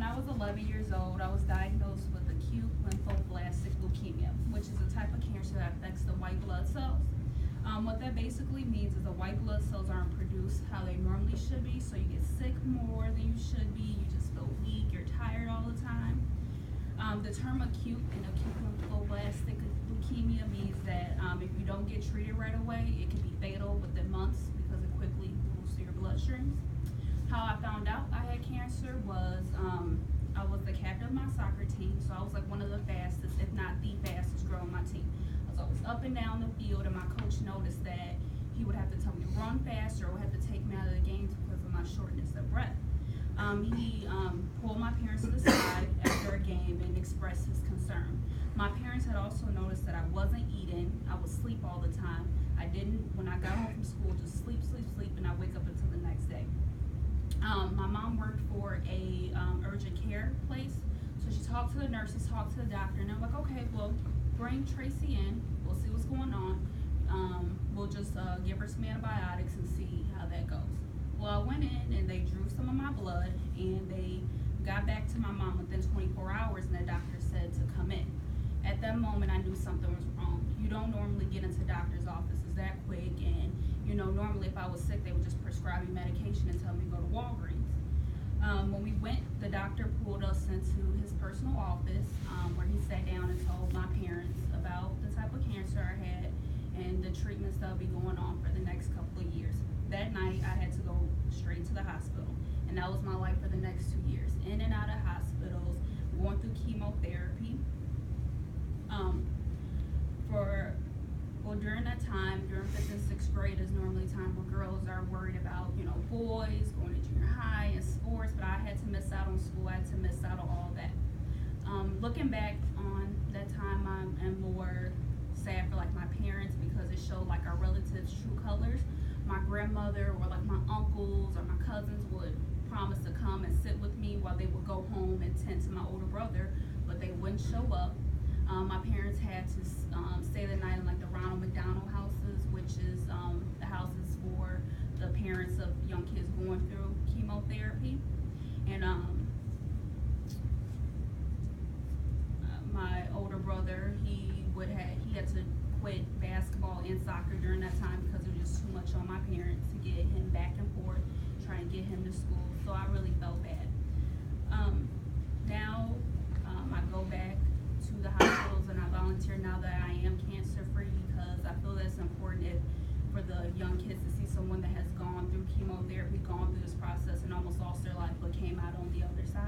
I was 11 years old, I was diagnosed with acute lymphoblastic leukemia, which is a type of cancer that affects the white blood cells. What that basically means is the white blood cells aren't produced how they normally should be, so you get sick more than you should be, you just feel weak, you're tired all the time. The term acute and acute lymphoblastic leukemia means that if you don't get treated right away, it can be fatal within months because it quickly moves through your bloodstreams. How I found out I had cancer was I was the captain of my soccer team, so I was like one of the fastest, if not the fastest girl on my team. I was always up and down the field, and my coach noticed that he would have to tell me to run faster or would have to take me out of the games because of my shortness of breath. He pulled my parents to the side after a game and expressed his concern. My parents had also noticed that I wasn't eating. I would sleep all the time. I didn't, when I got home from school, just sleep, and I wake up until the next day. My mom worked for a urgent care place, so she talked to the nurses, talked to the doctor, and I'm like, okay, well, bring Tracy in. We'll see what's going on. We'll just give her some antibiotics and see how that goes. Well, I went in and they drew some of my blood, and they got back to my mom within 24 hours, and the doctor said to come in. At that moment, I knew something was wrong. You don't normally get into doctor's offices that quick, and normally if I was sick, they would just prescribe me medication and tell me to go to Walgreens. When we went, the doctor pulled us into his personal office where he sat down and told my parents about the type of cancer I had and the treatments that would be going on for the next couple of years. That night, I had to go straight to the hospital, and that was my life for the next 2 years. In and out of hospitals, going through chemotherapy. During that time, during 5th and 6th grade is normally time where girls are worried about, boys, going to junior high and sports, but I had to miss out on school, I had to miss out on all that. Looking back on that time, I am more sad for like my parents because it showed like our relatives' true colors. My grandmother or like my uncles or my cousins would promise to come and sit with me while they would go home and tend to my older brother, but they wouldn't show up. My parents had to stay the night in like the Ronald McDonald houses, which is the houses for the parents of young kids going through chemotherapy. And my older brother, he had to quit basketball and soccer during that time because it was just too much on my parents to get him back and forth, trying to get him to school. So I really felt bad. Now I go back to the hospitals and I volunteer now that I am cancer free because I feel that's important for the young kids to see someone that has gone through chemotherapy, gone through this process and almost lost their life but came out on the other side.